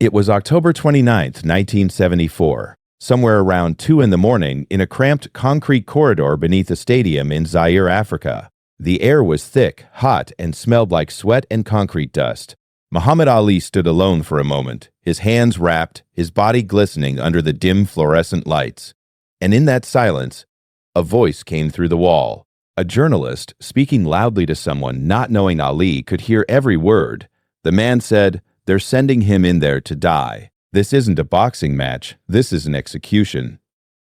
It was October 29th, 1974, somewhere around 2 in the morning in a cramped concrete corridor beneath a stadium in Zaire, Africa. The air was thick, hot, and smelled like sweat and concrete dust. Muhammad Ali stood alone for a moment, his hands wrapped, his body glistening under the dim fluorescent lights. And in that silence, a voice came through the wall. A journalist, speaking loudly to someone not knowing Ali, could hear every word. The man said, "They're sending him in there to die. This isn't a boxing match. This is an execution."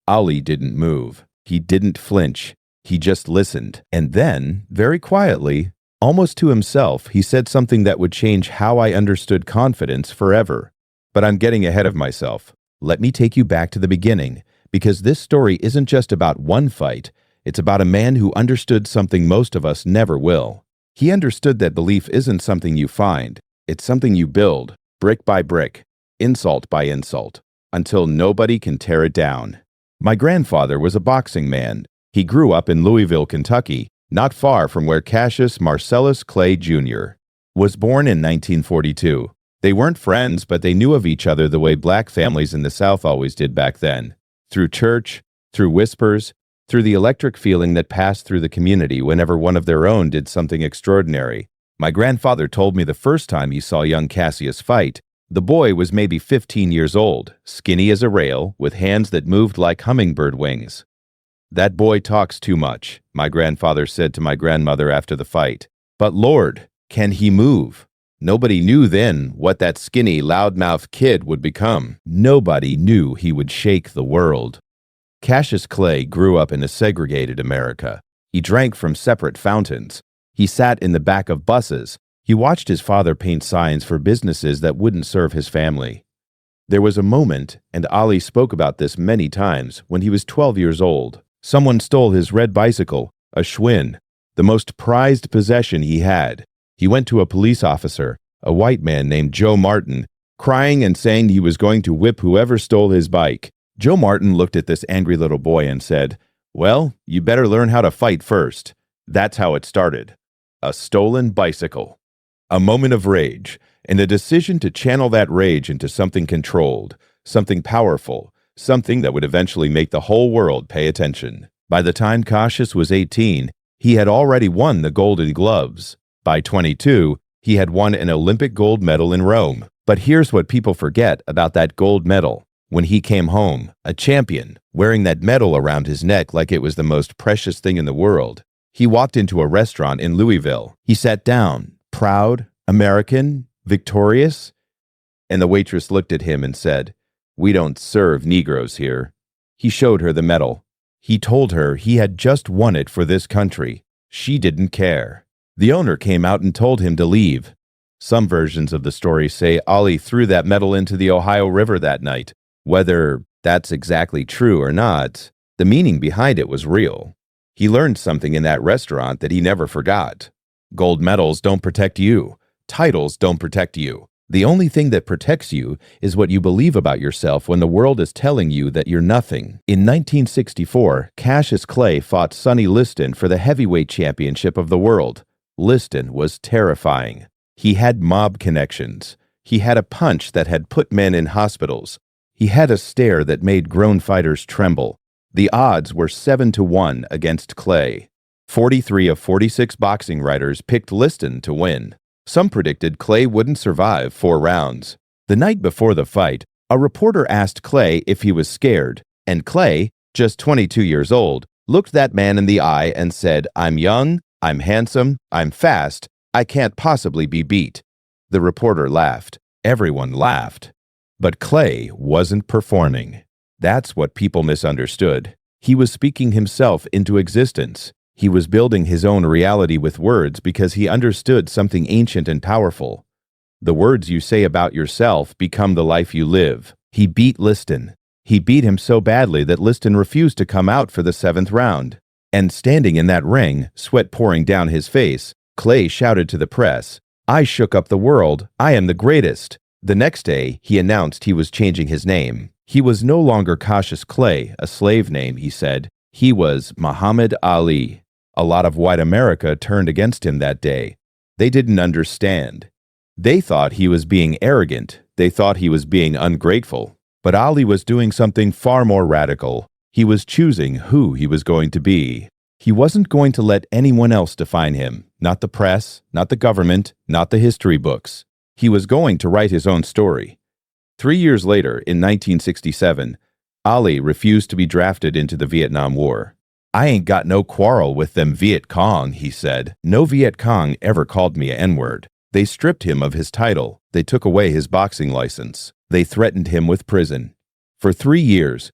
Ali didn't move. He didn't flinch. He just listened. And then, very quietly, almost to himself, he said something that would change how I understood confidence forever. But I'm getting ahead of myself. Let me take you back to the beginning, because this story isn't just about one fight. It's about a man who understood something most of us never will. He understood that belief isn't something you find. It's something you build, brick by brick, insult by insult, until nobody can tear it down. My grandfather was a boxing man. He grew up in Louisville, Kentucky, not far from where Cassius Marcellus Clay Jr. was born in 1942. They weren't friends, but they knew of each other the way black families in the South always did back then. Through church, through whispers, through the electric feeling that passed through the community whenever one of their own did something extraordinary. My grandfather told me the first time he saw young Cassius fight, the boy was maybe 15 years old, skinny as a rail, with hands that moved like hummingbird wings. "That boy talks too much," my grandfather said to my grandmother after the fight. "But Lord, can he move?" Nobody knew then what that skinny, loudmouth kid would become. Nobody knew he would shake the world. Cassius Clay grew up in a segregated America. He drank from separate fountains. He sat in the back of buses. He watched his father paint signs for businesses that wouldn't serve his family. There was a moment, and Ali spoke about this many times, when he was 12 years old. Someone stole his red bicycle, a Schwinn, the most prized possession he had. He went to a police officer, a white man named Joe Martin, crying and saying he was going to whip whoever stole his bike. Joe Martin looked at this angry little boy and said, "Well, you better learn how to fight first." That's how it started. A stolen bicycle. A moment of rage, and a decision to channel that rage into something controlled, something powerful, something that would eventually make the whole world pay attention. By the time Cassius was 18, he had already won the Golden Gloves. By 22, he had won an Olympic gold medal in Rome. But here's what people forget about that gold medal. When he came home, a champion, wearing that medal around his neck like it was the most precious thing in the world, he walked into a restaurant in Louisville. He sat down, proud, American, victorious, and the waitress looked at him and said, "We don't serve Negroes here." He showed her the medal. He told her he had just won it for this country. She didn't care. The owner came out and told him to leave. Some versions of the story say Ali threw that medal into the Ohio River that night. Whether that's exactly true or not, the meaning behind it was real. He learned something in that restaurant that he never forgot. Gold medals don't protect you. Titles don't protect you. The only thing that protects you is what you believe about yourself when the world is telling you that you're nothing. In 1964, Cassius Clay fought Sonny Liston for the heavyweight championship of the world. Liston was terrifying. He had mob connections. He had a punch that had put men in hospitals. He had a stare that made grown fighters tremble. The odds were 7-1 against Clay. 43 of 46 boxing writers picked Liston to win. Some predicted Clay wouldn't survive 4 rounds. The night before the fight, a reporter asked Clay if he was scared, and Clay, just 22 years old, looked that man in the eye and said, "I'm young, I'm handsome, I'm fast, I can't possibly be beat." The reporter laughed. Everyone laughed. But Clay wasn't performing. That's what people misunderstood. He was speaking himself into existence. He was building his own reality with words because he understood something ancient and powerful. The words you say about yourself become the life you live. He beat Liston. He beat him so badly that Liston refused to come out for the 7th round. And standing in that ring, sweat pouring down his face, Clay shouted to the press, "I shook up the world. I am the greatest." The next day, he announced he was changing his name. He was no longer Cassius Clay, a slave name, he said. He was Muhammad Ali. A lot of white America turned against him that day. They didn't understand. They thought he was being arrogant, They thought he was being ungrateful. But Ali was doing something far more radical. He was choosing who he was going to be. He wasn't going to let anyone else define him, not the press, not the government, not the history books. He was going to write his own story. 3 years later, in 1967, Ali refused to be drafted into the Vietnam War. "I ain't got no quarrel with them Viet Cong," he said. "No Viet Cong ever called me a N-word. They stripped him of his title. They took away his boxing license. They threatened him with prison." For 3 years,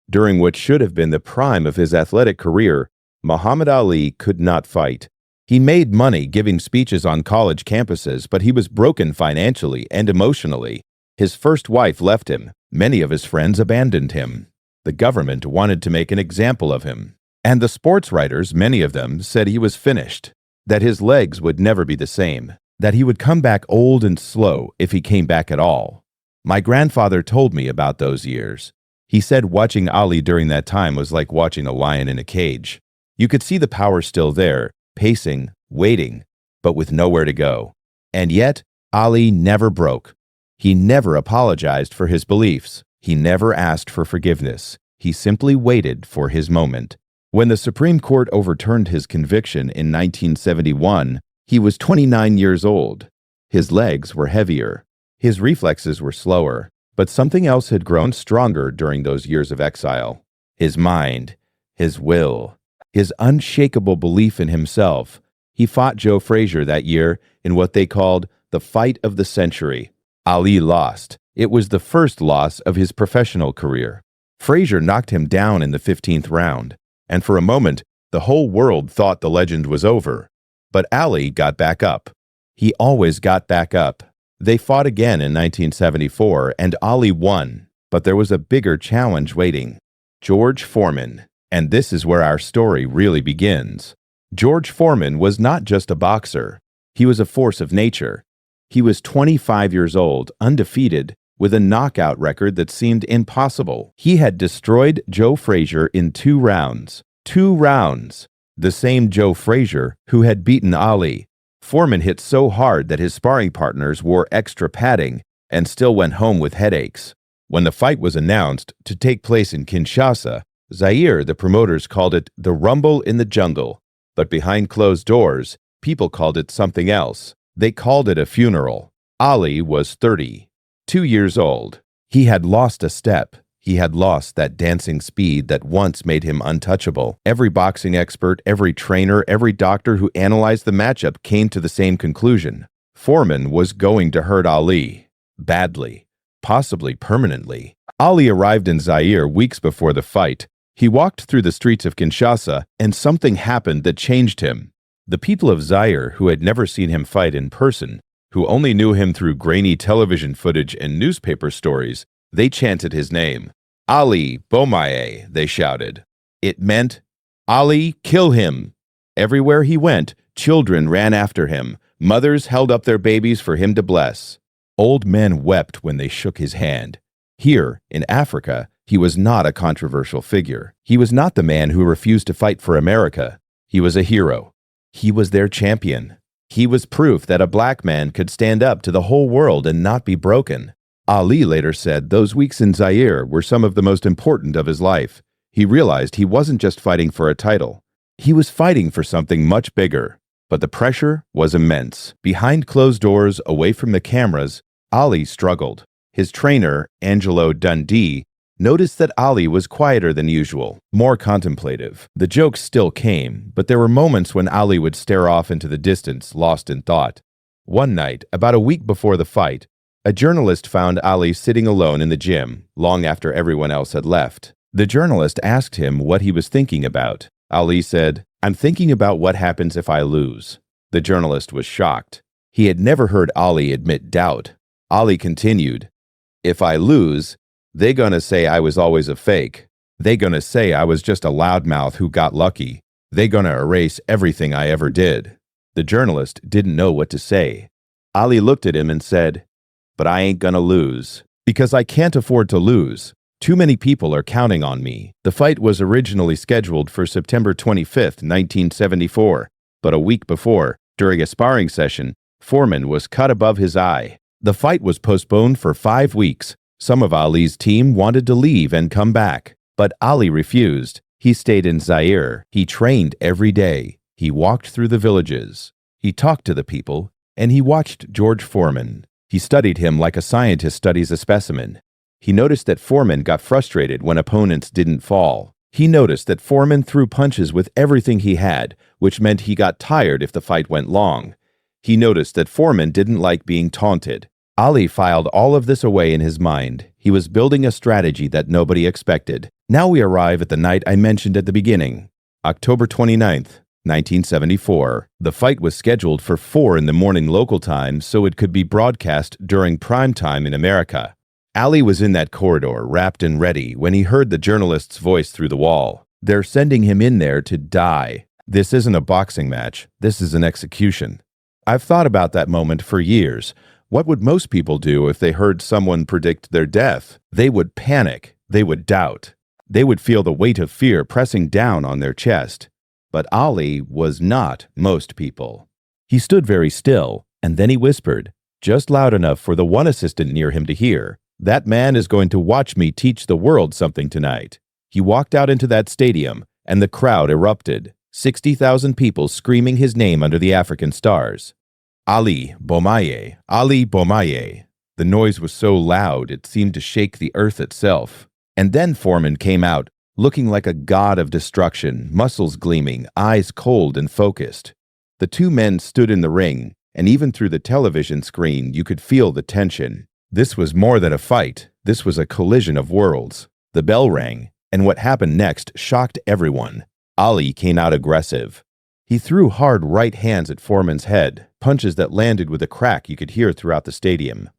during what should have been the prime of his athletic career, Muhammad Ali could not fight. He made money giving speeches on college campuses, but he was broken financially and emotionally. His first wife left him. Many of his friends abandoned him. The government wanted to make an example of him. And the sports writers, many of them, said he was finished, that his legs would never be the same, that he would come back old and slow if he came back at all. My grandfather told me about those years. He said watching Ali during that time was like watching a lion in a cage. You could see the power still there, pacing, waiting, but with nowhere to go. And yet, Ali never broke. He never apologized for his beliefs. He never asked for forgiveness. He simply waited for his moment. When the Supreme Court overturned his conviction in 1971, he was 29 years old. His legs were heavier. His reflexes were slower. But something else had grown stronger during those years of exile. His mind, his will, his unshakable belief in himself. He fought Joe Frazier that year in what they called the fight of the century. Ali lost. It was the first loss of his professional career. Frazier knocked him down in the 15th round, and for a moment, the whole world thought the legend was over. But Ali got back up. He always got back up. They fought again in 1974, and Ali won. But there was a bigger challenge waiting. George Foreman. And this is where our story really begins. George Foreman was not just a boxer. He was a force of nature. He was 25 years old, undefeated, with a knockout record that seemed impossible. He had destroyed Joe Frazier in 2 rounds. 2 rounds. The same Joe Frazier who had beaten Ali. Foreman hit so hard that his sparring partners wore extra padding and still went home with headaches. When the fight was announced to take place in Kinshasa, Zaire, the promoters called it the Rumble in the Jungle. But behind closed doors, people called it something else. They called it a funeral. Ali was 30, 2 years old. He had lost a step. He had lost that dancing speed that once made him untouchable. Every boxing expert, every trainer, every doctor who analyzed the matchup came to the same conclusion. Foreman was going to hurt Ali. Badly. Possibly permanently. Ali arrived in Zaire weeks before the fight. He walked through the streets of Kinshasa, and something happened that changed him. The people of Zaire, who had never seen him fight in person, who only knew him through grainy television footage and newspaper stories, they chanted his name. Ali Bomaye, they shouted. It meant, Ali, kill him. Everywhere he went, children ran after him. Mothers held up their babies for him to bless. Old men wept when they shook his hand. Here, in Africa, he was not a controversial figure. He was not the man who refused to fight for America. He was a hero. He was their champion. He was proof that a black man could stand up to the whole world and not be broken. Ali later said those weeks in Zaire were some of the most important of his life. He realized he wasn't just fighting for a title. He was fighting for something much bigger. But the pressure was immense. Behind closed doors, away from the cameras, Ali struggled. His trainer, Angelo Dundee, noticed that Ali was quieter than usual, more contemplative. The jokes still came, but there were moments when Ali would stare off into the distance, lost in thought. One night, about a week before the fight, a journalist found Ali sitting alone in the gym, long after everyone else had left. The journalist asked him what he was thinking about. Ali said, "I'm thinking about what happens if I lose." The journalist was shocked. He had never heard Ali admit doubt. Ali continued, "If I lose, they gonna say I was always a fake. They gonna say I was just a loudmouth who got lucky. They gonna erase everything I ever did." The journalist didn't know what to say. Ali looked at him and said, "But I ain't gonna lose. Because I can't afford to lose. Too many people are counting on me." The fight was originally scheduled for September 25th, 1974, but a week before, during a sparring session, Foreman was cut above his eye. The fight was postponed for 5 weeks. Some of Ali's team wanted to leave and come back, but Ali refused. He stayed in Zaire. He trained every day. He walked through the villages. He talked to the people, and he watched George Foreman. He studied him like a scientist studies a specimen. He noticed that Foreman got frustrated when opponents didn't fall. He noticed that Foreman threw punches with everything he had, which meant he got tired if the fight went long. He noticed that Foreman didn't like being taunted. Ali filed all of this away in his mind. He was building a strategy that nobody expected. Now we arrive at the night I mentioned at the beginning, October 29th, 1974. The fight was scheduled for 4 in the morning local time so it could be broadcast during prime time in America. Ali was in that corridor, wrapped and ready, when he heard the journalist's voice through the wall. They're sending him in there to die. This isn't a boxing match. This is an execution. I've thought about that moment for years. What would most people do if they heard someone predict their death? They would panic. They would doubt. They would feel the weight of fear pressing down on their chest. But Ali was not most people. He stood very still, and then he whispered, just loud enough for the one assistant near him to hear, "That man is going to watch me teach the world something tonight." He walked out into that stadium, and the crowd erupted. 60,000 people screaming his name under the African stars. Ali Bomaye, Ali Bomaye. The noise was so loud it seemed to shake the earth itself. And then Foreman came out, looking like a god of destruction, muscles gleaming, eyes cold and focused. The two men stood in the ring, and even through the television screen you could feel the tension. This was more than a fight. This was a collision of worlds. The bell rang, and what happened next shocked everyone. Ali came out aggressive. He threw hard right hands at Foreman's head, punches that landed with a crack you could hear throughout the stadium.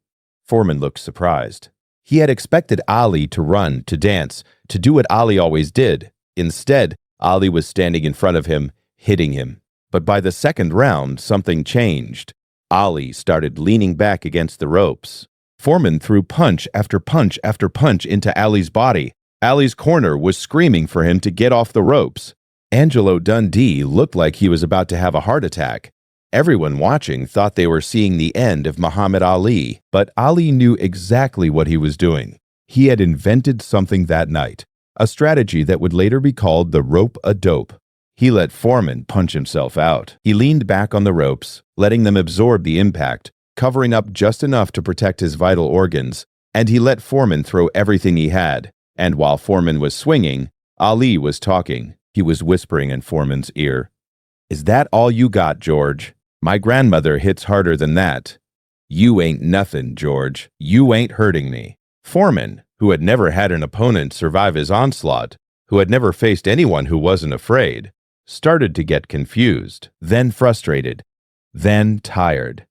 Foreman looked surprised. He had expected Ali to run, to dance, to do what Ali always did. Instead, Ali was standing in front of him, hitting him. But by the second round, something changed. Ali started leaning back against the ropes. Foreman threw punch after punch after punch into Ali's body. Ali's corner was screaming for him to get off the ropes. Angelo Dundee looked like he was about to have a heart attack. Everyone watching thought they were seeing the end of Muhammad Ali, but Ali knew exactly what he was doing. He had invented something that night, a strategy that would later be called the rope-a-dope. He let Foreman punch himself out. He leaned back on the ropes, letting them absorb the impact, covering up just enough to protect his vital organs, and he let Foreman throw everything he had. And while Foreman was swinging, Ali was talking. He was whispering in Foreman's ear. "Is that all you got, George? My grandmother hits harder than that. You ain't nothing, George. You ain't hurting me." Foreman, who had never had an opponent survive his onslaught, who had never faced anyone who wasn't afraid, started to get confused, then frustrated, then tired.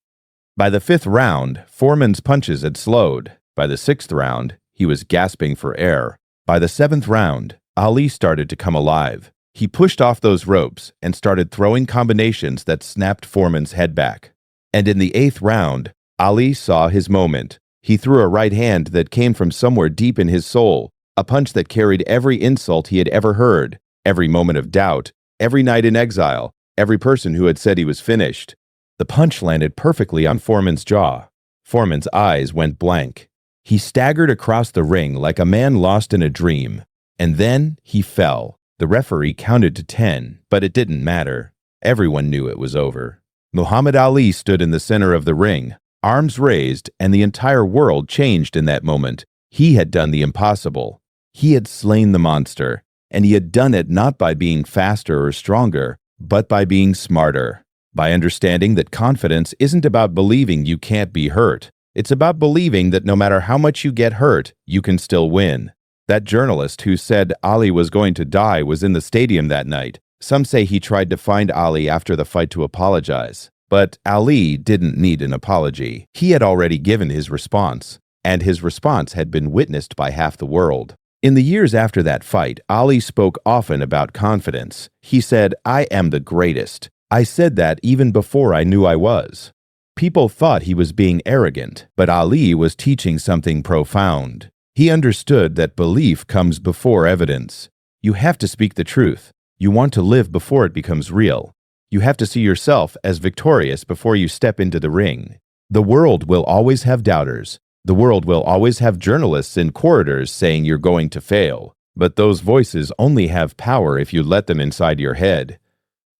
By the 5th round, Foreman's punches had slowed. By the 6th round, he was gasping for air. By the 7th round, Ali started to come alive. He pushed off those ropes and started throwing combinations that snapped Foreman's head back. And in the 8th round, Ali saw his moment. He threw a right hand that came from somewhere deep in his soul, a punch that carried every insult he had ever heard, every moment of doubt, every night in exile, every person who had said he was finished. The punch landed perfectly on Foreman's jaw. Foreman's eyes went blank. He staggered across the ring like a man lost in a dream. And then he fell. The referee counted to 10, but it didn't matter. Everyone knew it was over. Muhammad Ali stood in the center of the ring, arms raised, and the entire world changed in that moment. He had done the impossible. He had slain the monster, and he had done it not by being faster or stronger, but by being smarter, by understanding that confidence isn't about believing you can't be hurt. It's about believing that no matter how much you get hurt, you can still win. That journalist who said Ali was going to die was in the stadium that night. Some say he tried to find Ali after the fight to apologize. But Ali didn't need an apology. He had already given his response, and his response had been witnessed by half the world. In the years after that fight, Ali spoke often about confidence. He said, "I am the greatest. I said that even before I knew I was." People thought he was being arrogant, but Ali was teaching something profound. He understood that belief comes before evidence. You have to speak the truth. You want to live before it becomes real. You have to see yourself as victorious before you step into the ring. The world will always have doubters. The world will always have journalists in corridors saying you're going to fail. But those voices only have power if you let them inside your head.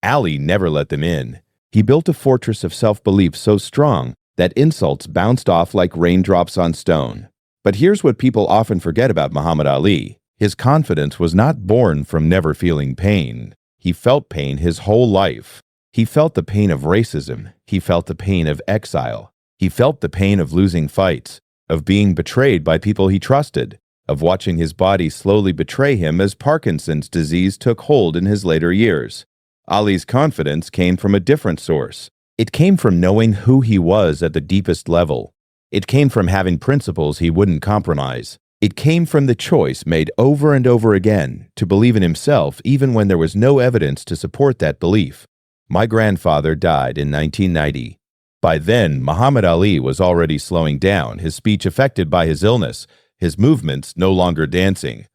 Ali never let them in. He built a fortress of self-belief so strong that insults bounced off like raindrops on stone. But here's what people often forget about Muhammad Ali. His confidence was not born from never feeling pain. He felt pain his whole life. He felt the pain of racism. He felt the pain of exile. He felt the pain of losing fights, of being betrayed by people he trusted, of watching his body slowly betray him as Parkinson's disease took hold in his later years. Ali's confidence came from a different source. It came from knowing who he was at the deepest level. It came from having principles he wouldn't compromise. It came from the choice made over and over again to believe in himself even when there was no evidence to support that belief. My grandfather died in 1990. By then, Muhammad Ali was already slowing down, his speech affected by his illness, his movements no longer dancing.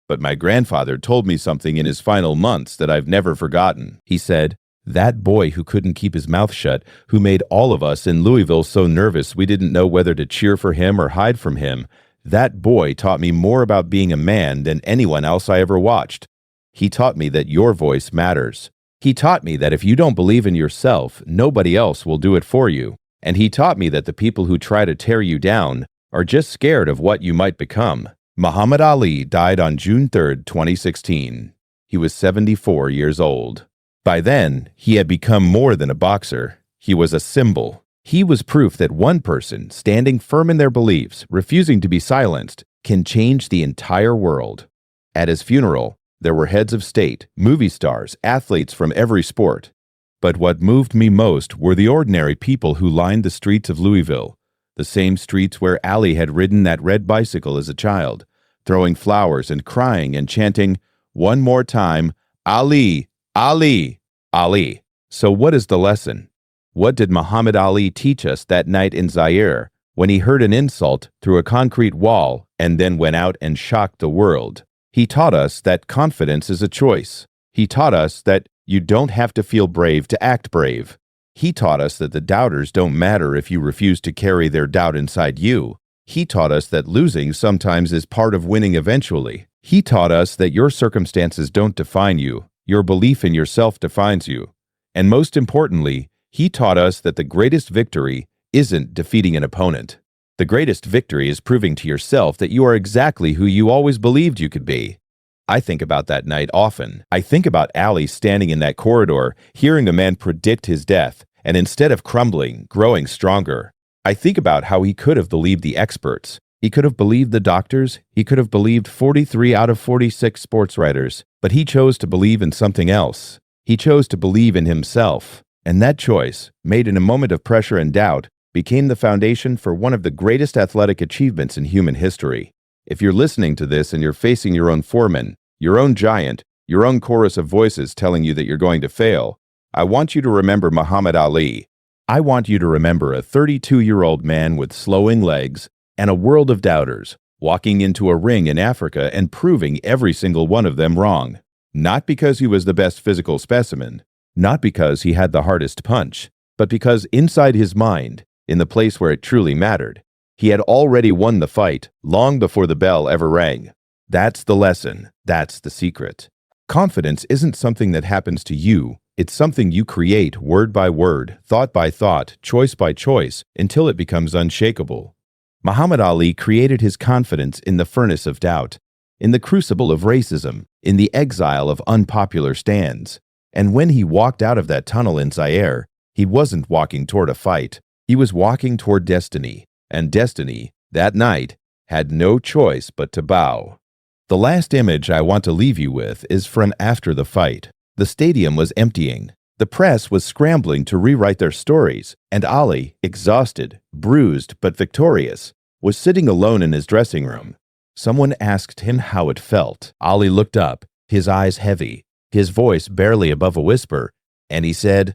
But my grandfather told me something in his final months that I've never forgotten. He said, "That boy who couldn't keep his mouth shut, who made all of us in Louisville so nervous we didn't know whether to cheer for him or hide from him, that boy taught me more about being a man than anyone else I ever watched. He taught me that your voice matters. He taught me that if you don't believe in yourself, nobody else will do it for you. And he taught me that the people who try to tear you down are just scared of what you might become." Muhammad Ali died on June 3, 2016. He was 74 years old. By then, he had become more than a boxer. He was a symbol. He was proof that one person, standing firm in their beliefs, refusing to be silenced, can change the entire world. At his funeral, there were heads of state, movie stars, athletes from every sport. But what moved me most were the ordinary people who lined the streets of Louisville, the same streets where Ali had ridden that red bicycle as a child, throwing flowers and crying and chanting, "One more time, Ali, Ali, Ali." So what is the lesson? What did Muhammad Ali teach us that night in Zaire when he heard an insult through a concrete wall and then went out and shocked the world? He taught us that confidence is a choice. He taught us that you don't have to feel brave to act brave. He taught us that the doubters don't matter if you refuse to carry their doubt inside you. He taught us that losing sometimes is part of winning eventually. He taught us that your circumstances don't define you. Your belief in yourself defines you. And most importantly, he taught us that the greatest victory isn't defeating an opponent. The greatest victory is proving to yourself that you are exactly who you always believed you could be. I think about that night often. I think about Ali standing in that corridor, hearing a man predict his death, and instead of crumbling, growing stronger. I think about how he could have believed the experts. He could have believed the doctors. He could have believed 43 out of 46 sports writers. But he chose to believe in something else. He chose to believe in himself. And that choice, made in a moment of pressure and doubt, became the foundation for one of the greatest athletic achievements in human history. If you're listening to this and you're facing your own Foreman, your own giant, your own chorus of voices telling you that you're going to fail, I want you to remember Muhammad Ali. I want you to remember a 32-year-old man with slowing legs and a world of doubters, walking into a ring in Africa and proving every single one of them wrong. Not because he was the best physical specimen, not because he had the hardest punch, but because inside his mind, in the place where it truly mattered, he had already won the fight long before the bell ever rang. That's the lesson. That's the secret. Confidence isn't something that happens to you. It's something you create word by word, thought by thought, choice by choice, until it becomes unshakable. Muhammad Ali created his confidence in the furnace of doubt, in the crucible of racism, in the exile of unpopular stands. And when he walked out of that tunnel in Zaire, he wasn't walking toward a fight. He was walking toward destiny. And destiny, that night, had no choice but to bow. The last image I want to leave you with is from after the fight. The stadium was emptying. The press was scrambling to rewrite their stories, and Ali, exhausted, bruised, but victorious, was sitting alone in his dressing room. Someone asked him how it felt. Ali looked up, his eyes heavy, his voice barely above a whisper, and he said,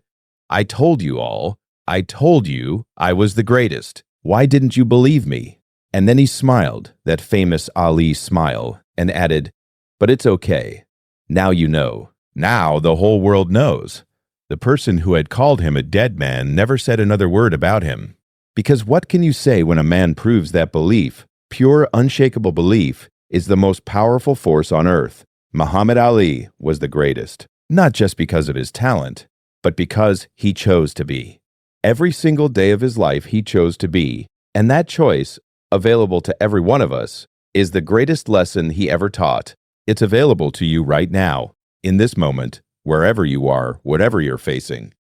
"I told you all. I told you I was the greatest. Why didn't you believe me?" And then he smiled, that famous Ali smile, and added, "But it's okay. Now you know. Now the whole world knows." The person who had called him a dead man never said another word about him. Because what can you say when a man proves that belief, pure, unshakable belief, is the most powerful force on earth? Muhammad Ali was the greatest, not just because of his talent, but because he chose to be. Every single day of his life he chose to be, and that choice, available to every one of us, is the greatest lesson he ever taught. It's available to you right now, in this moment, wherever you are, whatever you're facing.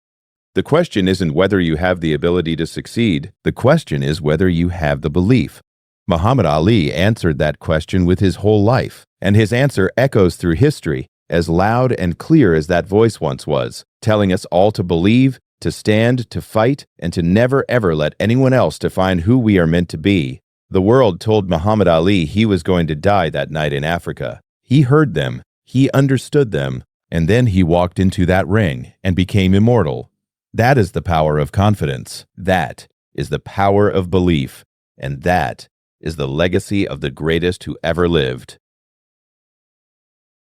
The question isn't whether you have the ability to succeed. The question is whether you have the belief. Muhammad Ali answered that question with his whole life, and his answer echoes through history, as loud and clear as that voice once was, telling us all to believe, to stand, to fight, and to never ever let anyone else define who we are meant to be. The world told Muhammad Ali he was going to die that night in Africa. He heard them, he understood them, and then he walked into that ring and became immortal. That is the power of confidence. That is the power of belief. And that is the legacy of the greatest who ever lived.